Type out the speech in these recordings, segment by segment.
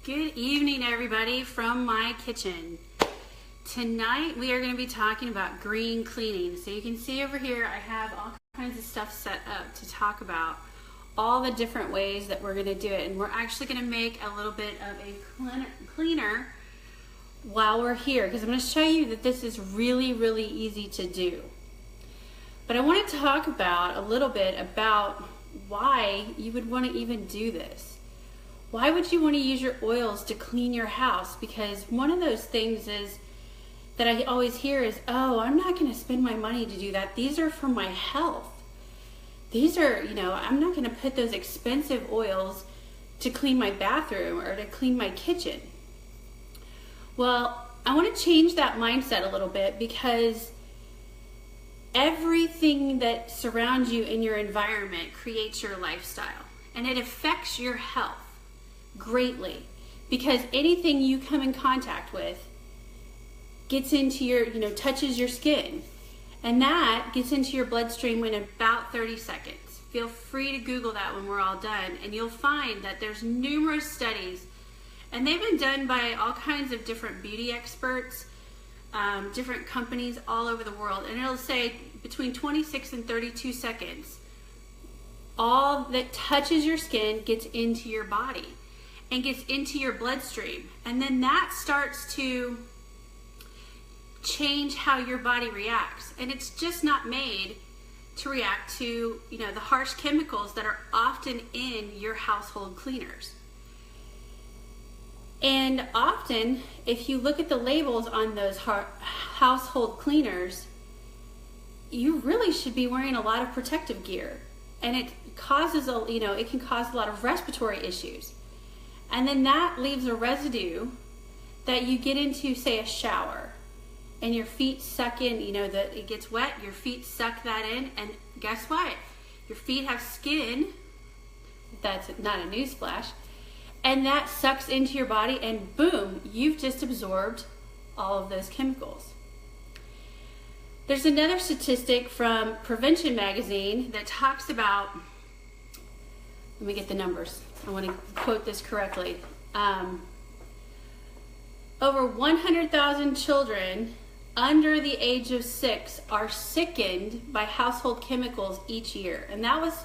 Good evening, everybody, from my kitchen. Tonight we are going to be talking about green cleaning. So you can see over here I have all kinds of stuff set up to talk about all the different ways that we're going to do it. And we're actually going to make a little bit of a cleaner while we're here, because I'm going to show you that this is really, really easy to do. But I want to talk about a little bit about why you would want to even do this. Why would you want to use your oils to clean your house? Because one of those things is that I always hear is, oh, I'm not going to spend my money to do that. These are for my health. These are, I'm not going to put those expensive oils to clean my bathroom or to clean my kitchen. Well, I want to change that mindset a little bit, because everything that surrounds you in your environment creates your lifestyle, and it affects your health greatly, because anything you come in contact with gets into your, touches your skin, and that gets into your bloodstream in about 30 seconds. Feel free to Google that when we're all done, and you'll find that there's numerous studies, and they've been done by all kinds of different beauty experts, different companies all over the world, and it'll say between 26 and 32 seconds, all that touches your skin gets into your body and gets into your bloodstream, and then that starts to change how your body reacts. And it's just not made to react to, the harsh chemicals that are often in your household cleaners. And often, if you look at the labels on those household cleaners, you really should be wearing a lot of protective gear, and it causes it can cause a lot of respiratory issues. And then that leaves a residue that you get into, say, a shower, and your feet suck in, that it gets wet, your feet suck that in, and guess what? Your feet have skin. That's not a newsflash. And that sucks into your body, and boom, you've just absorbed all of those chemicals. There's another statistic from Prevention Magazine that talks about, let me get the numbers, I want to quote this correctly. Over 100,000 children under the age of 6 are sickened by household chemicals each year, and that was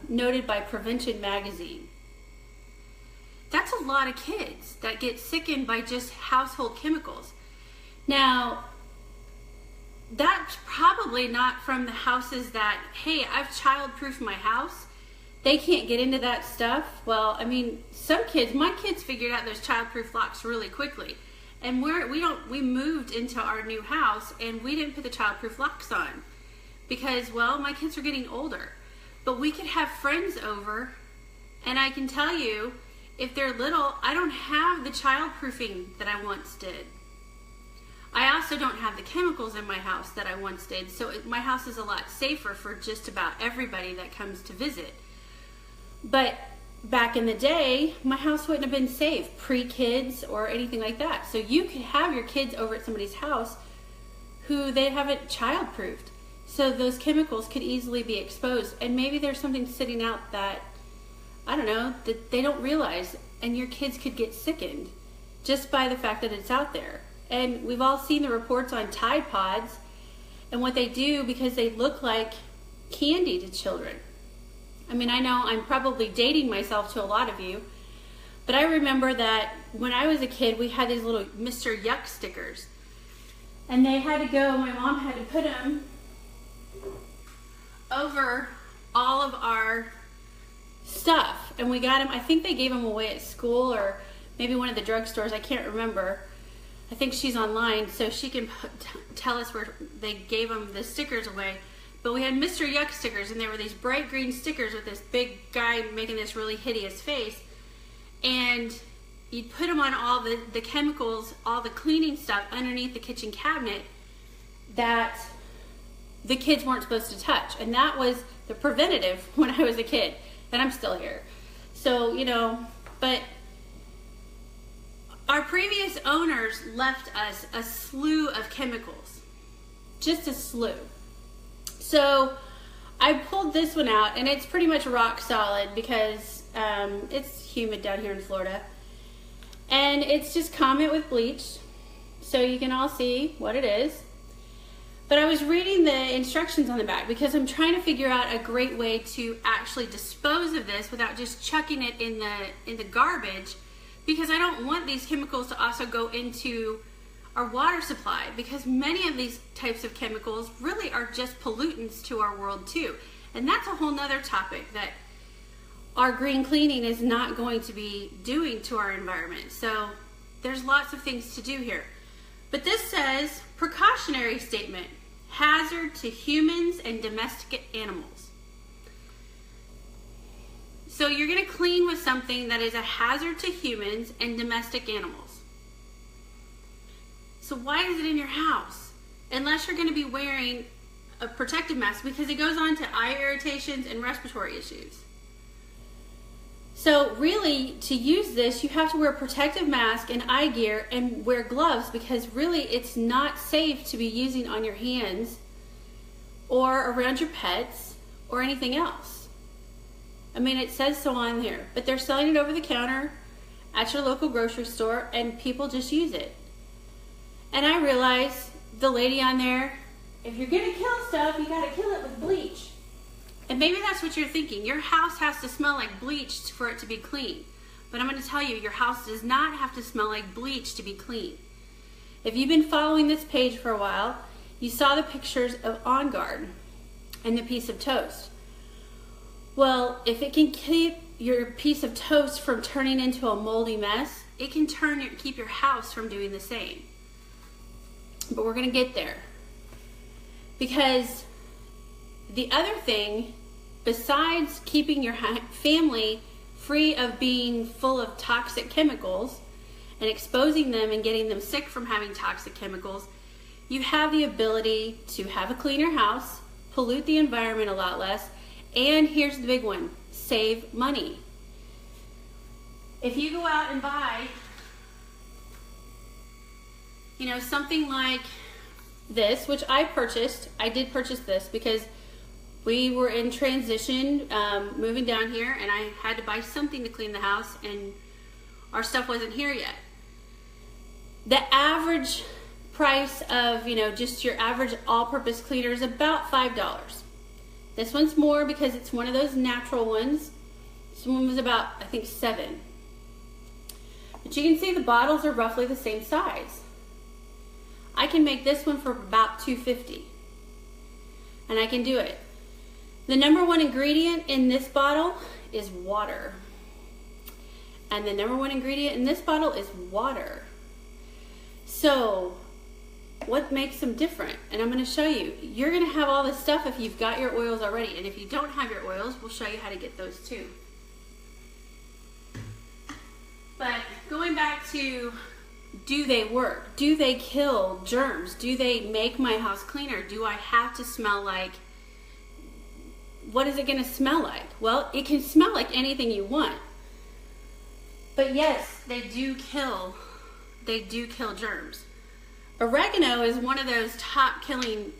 noted by Prevention Magazine. That's a lot of kids that get sickened by just household chemicals. Now, that's probably not from the houses that, hey, I've child-proofed my house. They can't get into that stuff. Well, my kids figured out those child-proof locks really quickly. And we moved into our new house, and we didn't put the child-proof locks on because, well, my kids are getting older. But we could have friends over, and I can tell you, if they're little, I don't have the child-proofing that I once did. I also don't have the chemicals in my house that I once did, so my house is a lot safer for just about everybody that comes to visit. But back in the day, my house wouldn't have been safe, pre-kids or anything like that. So you could have your kids over at somebody's house who they haven't child-proofed. So those chemicals could easily be exposed. And maybe there's something sitting out that, I don't know, that they don't realize. And your kids could get sickened just by the fact that it's out there. And we've all seen the reports on Tide Pods and what they do, because they look like candy to children. I know I'm probably dating myself to a lot of you, but I remember that when I was a kid, we had these little Mr. Yuck stickers, and they had to go, my mom had to put them over all of our stuff, and we got them, I think they gave them away at school or maybe one of the drugstores, I can't remember. I think she's online, so she can tell us where they gave them the stickers away. But we had Mr. Yuck stickers, and they were these bright green stickers with this big guy making this really hideous face. And you'd put them on all the chemicals, all the cleaning stuff underneath the kitchen cabinet that the kids weren't supposed to touch. And that was the preventative when I was a kid. And I'm still here. So, but our previous owners left us a slew of chemicals. Just a slew. So I pulled this one out, and it's pretty much rock solid, because It's humid down here in Florida. And it's just Comet with bleach, so you can all see what it is. But I was reading the instructions on the back because I'm trying to figure out a great way to actually dispose of this without just chucking it in the garbage, because I don't want these chemicals to also go into our water supply, because many of these types of chemicals really are just pollutants to our world too. And that's a whole nother topic that our green cleaning is not going to be doing to our environment. So there's lots of things to do here. But this says, precautionary statement, hazard to humans and domestic animals. So you're going to clean with something that is a hazard to humans and domestic animals. So why is it in your house? Unless you're going to be wearing a protective mask, because it goes on to eye irritations and respiratory issues. So really, to use this, you have to wear a protective mask and eye gear and wear gloves, because really it's not safe to be using on your hands or around your pets or anything else. I mean, it says so on here, but they're selling it over the counter at your local grocery store and people just use it. And I realize the lady on there, if you're gonna kill stuff, you gotta kill it with bleach. And maybe that's what you're thinking. Your house has to smell like bleach for it to be clean. But I'm going to tell you, your house does not have to smell like bleach to be clean. If you've been following this page for a while, you saw the pictures of On Guard and the piece of toast. Well, if it can keep your piece of toast from turning into a moldy mess, it can keep your house from doing the same. But we're going to get there. Because the other thing, besides keeping your family free of being full of toxic chemicals and exposing them and getting them sick from having toxic chemicals, you have the ability to have a cleaner house, pollute the environment a lot less, and here's the big one, save money. If you go out and buy, something like this, which I did purchase this because we were in transition, moving down here, and I had to buy something to clean the house, and our stuff wasn't here yet. The average price of, just your average all-purpose cleaner is about $5. This one's more because it's one of those natural ones. This one was about, I think, $7. But you can see the bottles are roughly the same size. I can make this one for about $2.50, and I can do it. The number one ingredient in this bottle is water. And the number one ingredient in this bottle is water. So, what makes them different? And I'm going to show you. You're going to have all this stuff if you've got your oils already. And if you don't have your oils, we'll show you how to get those too. But going back to, do they work? Do they kill germs? Do they make my house cleaner? Do I have to smell like, what is it going to smell like? Well, it can smell like anything you want. But yes, they do kill germs. Oregano is one of those top killing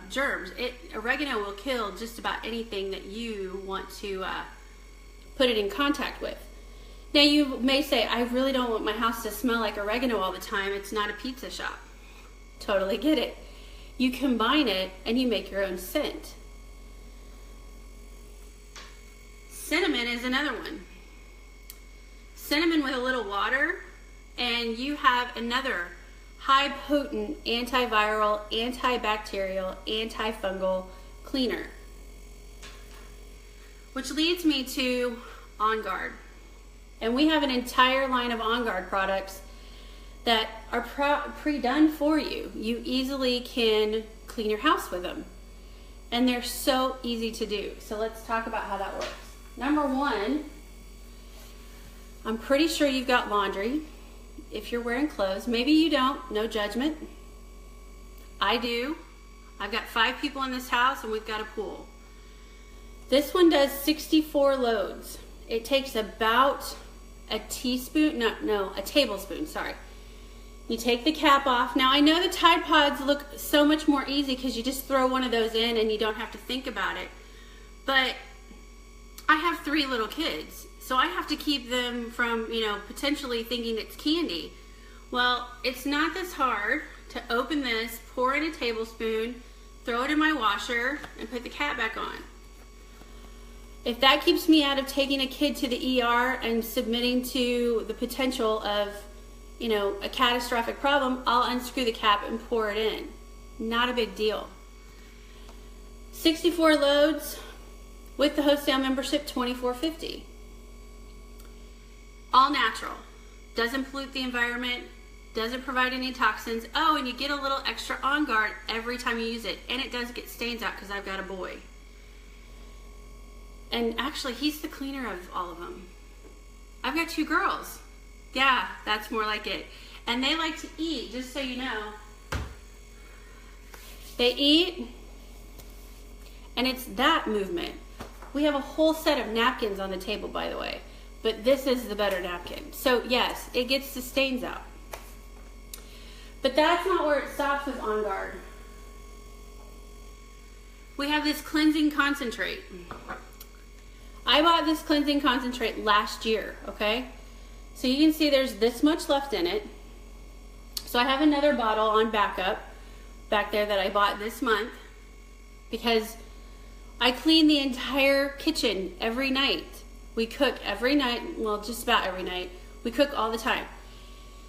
germs. Oregano will kill just about anything that you want to put it in contact with. Now you may say, I really don't want my house to smell like oregano all the time. It's not a pizza shop. Totally get it. You combine it and you make your own scent. Cinnamon is another one. Cinnamon with a little water, and you have another high potent antiviral, antibacterial, antifungal cleaner. Which leads me to On Guard. And we have an entire line of On Guard products that are pre-done for you. You easily can clean your house with them. And they're so easy to do. So let's talk about how that works. Number one, I'm pretty sure you've got laundry if you're wearing clothes. Maybe you don't, no judgment. I do. I've got 5 people in this house and we've got a pool. This one does 64 loads. It takes about a tablespoon, sorry. You take the cap off. Now I know the Tide Pods look so much more easy because you just throw one of those in and you don't have to think about it. But I have 3 little kids, so I have to keep them from, you know, potentially thinking it's candy. Well, it's not this hard to open this, pour in a tablespoon, throw it in my washer, and put the cap back on. If that keeps me out of taking a kid to the ER and submitting to the potential of, you know, a catastrophic problem, I'll unscrew the cap and pour it in. Not a big deal. 64 loads with the Hostale membership, $24.50. All natural. Doesn't pollute the environment. Doesn't provide any toxins. Oh, and you get a little extra On Guard every time you use it. And it does get stains out because I've got a boy. And actually, he's the cleaner of all of them. I've got 2 girls. Yeah, that's more like it. And they like to eat, just so you know. They eat, and it's that movement. We have a whole set of napkins on the table, by the way. But this is the better napkin. So yes, it gets the stains out. But that's not where it stops with On Guard. We have this cleansing concentrate. I bought this cleansing concentrate last year, okay? So you can see there's this much left in it. So I have another bottle on backup back there that I bought this month because I clean the entire kitchen every night. We cook every night, well, just about every night. We cook all the time.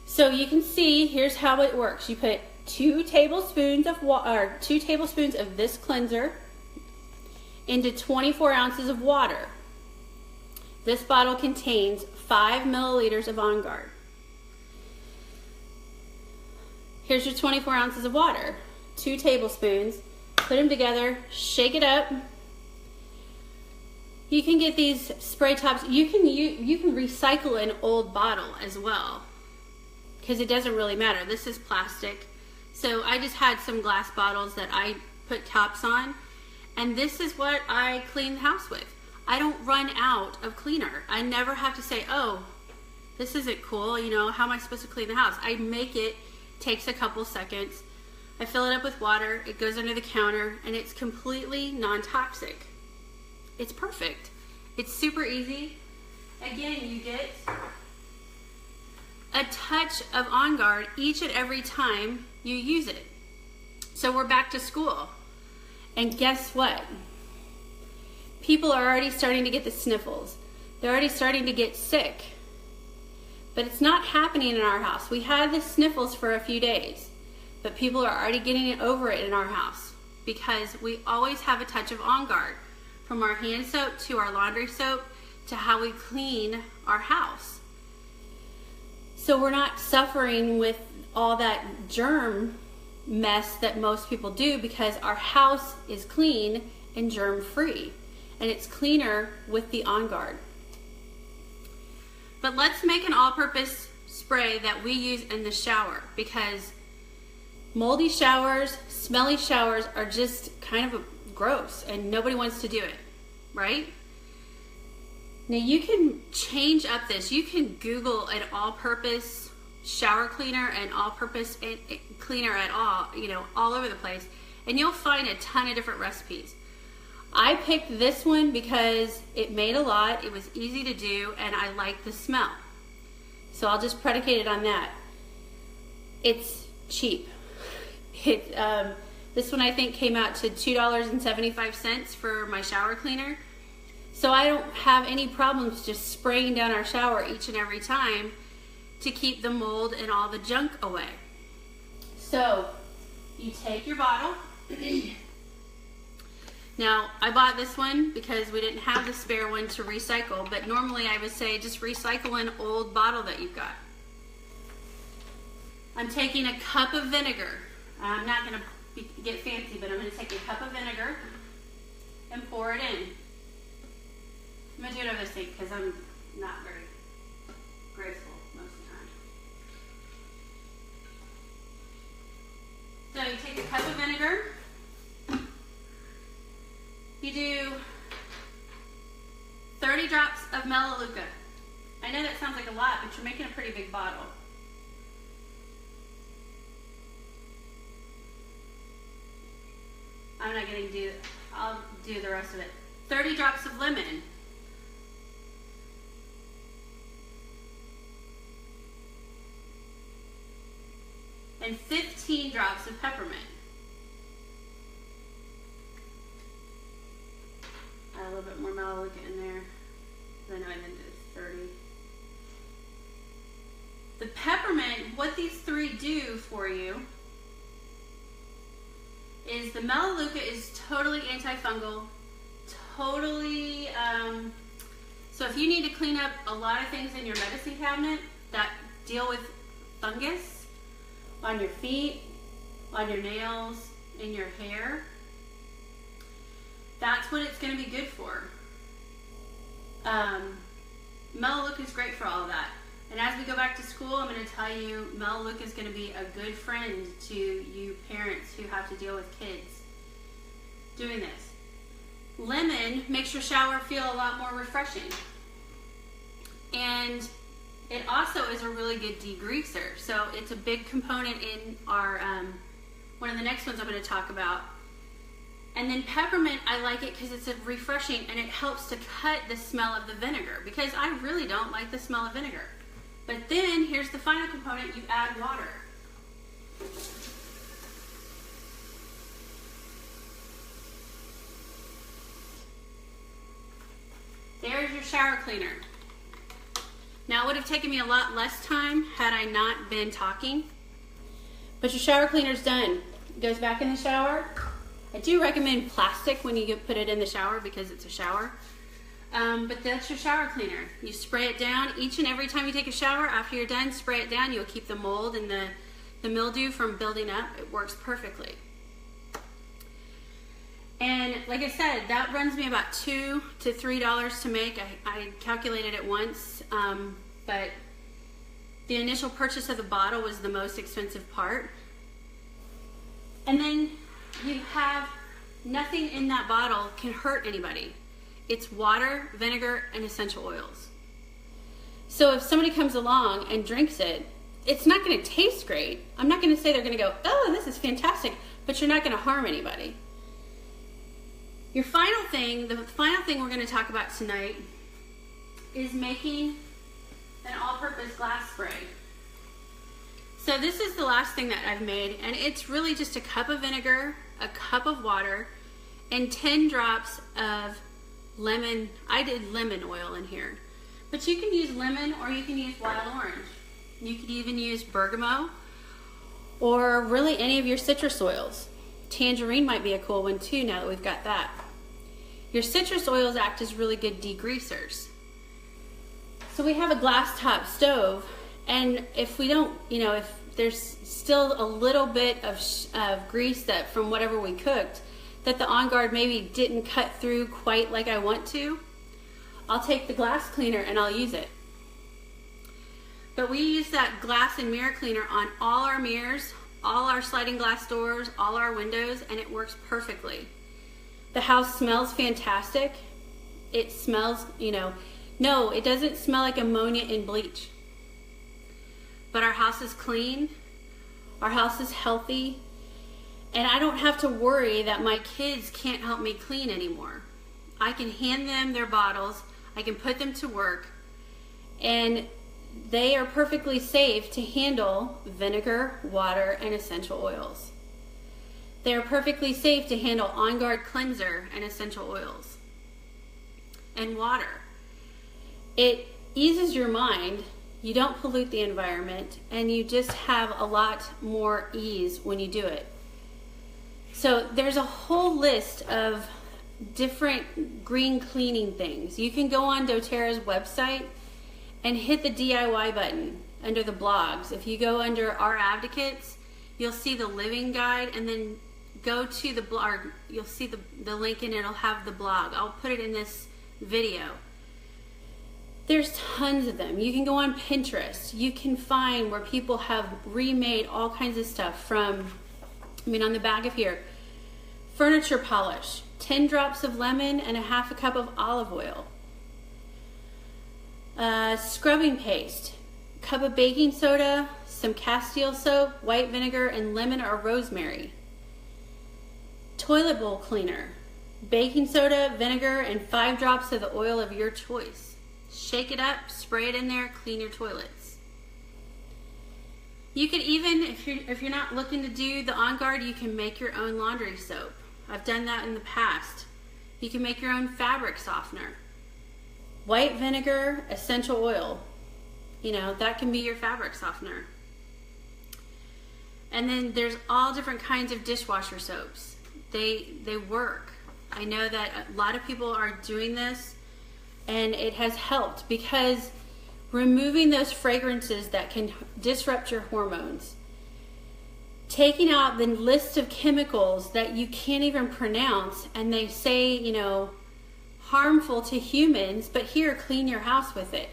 So you can see, here's how it works. You put 2 tablespoons of water, 2 tablespoons of this cleanser into 24 ounces of water. This bottle contains 5 milliliters of On Guard. Here's your 24 ounces of water, 2 tablespoons. Put them together, shake it up. You can get these spray tops. You can recycle an old bottle as well, because it doesn't really matter. This is plastic. So I just had some glass bottles that I put tops on, and this is what I clean the house with. I don't run out of cleaner. I never have to say, oh, this isn't cool, you know, how am I supposed to clean the house? I make it, takes a couple seconds. I fill it up with water, it goes under the counter, and it's completely non-toxic. It's perfect. It's super easy. Again, you get a touch of On Guard each and every time you use it. So we're back to school. And guess what? People are already starting to get the sniffles. They're already starting to get sick. But it's not happening in our house. We had the sniffles for a few days, but people are already getting over it in our house because we always have a touch of On Guard, from our hand soap to our laundry soap to how we clean our house. So we're not suffering with all that germ mess that most people do because our house is clean and germ free. And it's cleaner with the On Guard. But let's make an all-purpose spray that we use in the shower, because moldy showers, smelly showers are just kind of gross and nobody wants to do it, right? Now you can change up this. You can Google an all-purpose shower cleaner and all-purpose cleaner at all, you know, all over the place, and you'll find a ton of different recipes. I picked this one because it made a lot, it was easy to do, and I like the smell. So I'll just predicate it on that. It's cheap. This one I think came out to $2.75 for my shower cleaner. So I don't have any problems just spraying down our shower each and every time to keep the mold and all the junk away. So you take your bottle. Now, I bought this one because we didn't have the spare one to recycle, but normally I would say just recycle an old bottle that you've got. I'm taking a cup of vinegar. I'm not going to get fancy, but I'm going to take a cup of vinegar and pour it in. I'm going to do it over the sink because I'm not very graceful most of the time. So you take a cup of vinegar. You do 30 drops of Melaleuca. I know that sounds like a lot, but you're making a pretty big bottle. I'm not going to do, I'll do the rest of it. 30 drops of lemon. and 15 drops of peppermint. Add a little bit more Melaleuca in there. I know I didn't do 30. The peppermint, what these three do for you is the Melaleuca is totally antifungal, totally, so if you need to clean up a lot of things in your medicine cabinet that deal with fungus on your feet, on your nails, in your hair, that's what it's going to be good for. Melaleuca is great for all of that. And as we go back to school, I'm going to tell you Melaleuca is going to be a good friend to you parents who have to deal with kids doing this. Lemon makes your shower feel a lot more refreshing. And it also is a really good degreaser. So it's a big component in our, one of the next ones I'm going to talk about. And then peppermint, I like it because it's a refreshing and it helps to cut the smell of the vinegar, because I really don't like the smell of vinegar. But then here's the final component, you add water. There's your shower cleaner. Now it would have taken me a lot less time had I not been talking. But your shower cleaner's done. It goes back in the shower. I do recommend plastic when you put it in the shower because it's a shower. But that's your shower cleaner. You spray it down each and every time you take a shower. After you're done, spray it down. You'll keep the mold and the mildew from building up. It works perfectly. And like I said, that runs me about $2 to $3 to make. I calculated it once, but the initial purchase of the bottle was the most expensive part. And then you have nothing in that bottle can hurt anybody. It's water, vinegar, and essential oils. So if somebody comes along and drinks it, it's not going to taste great. I'm not going to say they're going to go, oh, this is fantastic, but you're not going to harm anybody. Your final thing, the final thing we're going to talk about tonight is making an all-purpose glass spray. So this is the last thing that I've made, and it's really just a cup of vinegar, a cup of water, and 10 drops of lemon. I did lemon oil in here, but you can use lemon or you can use wild orange. You could even use bergamot or really any of your citrus oils. Tangerine might be a cool one too now that we've got that. Your citrus oils act as really good degreasers. So we have a glass top stove, and if we don't, if there's still a little bit of grease that from whatever we cooked that the On Guard maybe didn't cut through quite like I want to, I'll take the glass cleaner and I'll use it. But we use that glass and mirror cleaner on all our mirrors, all our sliding glass doors, all our windows, and it works perfectly. The house smells fantastic. It smells, no, it doesn't smell like ammonia and bleach. But our house is clean, our house is healthy, and I don't have to worry that my kids can't help me clean anymore. I can hand them their bottles, I can put them to work, and they are perfectly safe to handle vinegar, water, and essential oils. They are perfectly safe to handle On Guard cleanser and essential oils and water. It eases your mind, you don't pollute the environment, and you just have a lot more ease when you do it. So there's a whole list of different green cleaning things. You can go on doTERRA's website and hit the DIY button under the blogs. If you go under Our Advocates, you'll see the living guide, and then go to the blog, you'll see the link and it'll have the blog. I'll put it in this video. There's tons of them. You can go on Pinterest. You can find where people have remade all kinds of stuff from, on the back of here, furniture polish, 10 drops of lemon and a half a cup of olive oil. Scrubbing paste, cup of baking soda, some Castile soap, white vinegar, and lemon or rosemary. Toilet bowl cleaner, baking soda, vinegar, and 5 drops of the oil of your choice. Shake it up, spray it in there, clean your toilets. You could even, if you're not looking to do the On Guard, you can make your own laundry soap. I've done that in the past. You can make your own fabric softener. White vinegar, essential oil. You know, that can be your fabric softener. And then there's all different kinds of dishwasher soaps. They work. I know that a lot of people are doing this, and it has helped because removing those fragrances that can disrupt your hormones, taking out the list of chemicals that you can't even pronounce, and they say, you know, harmful to humans, but here, clean your house with it.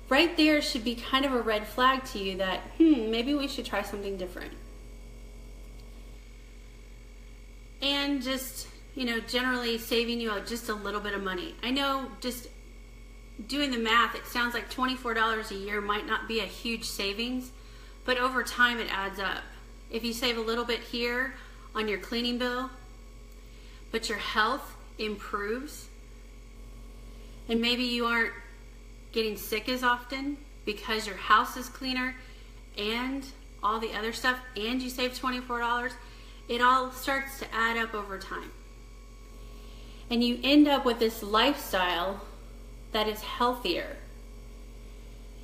Right there should be kind of a red flag to you that, maybe we should try something different. And just, you know, generally saving you just a little bit of money. I know, just doing the math, it sounds like $24 a year might not be a huge savings, but over time it adds up. If you save a little bit here on your cleaning bill, but your health improves, and maybe you aren't getting sick as often because your house is cleaner and all the other stuff, and you save $24, it all starts to add up over time. And you end up with this lifestyle that is healthier.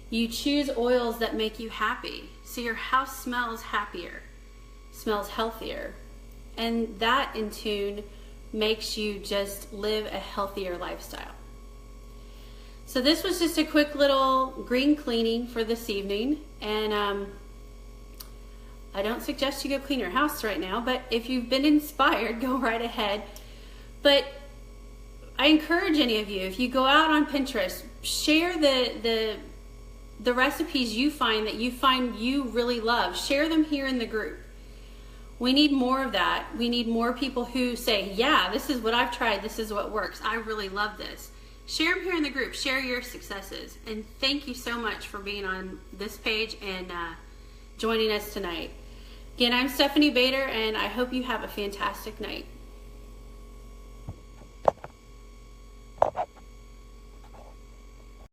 You choose oils that make you happy, so your house smells happier, smells healthier, and that in tune makes you just live a healthier lifestyle. So this was just a quick little green cleaning for this evening, and I don't suggest you go clean your house right now, but if you've been inspired, go right ahead. But I encourage any of you, if you go out on Pinterest, share the recipes you find you really love. Share them here in the group. We need more of that. We need more people who say, yeah, this is what I've tried. This is what works. I really love this. Share them here in the group. Share your successes. And thank you so much for being on this page and joining us tonight. Again, I'm Stephanie Bader, and I hope you have a fantastic night.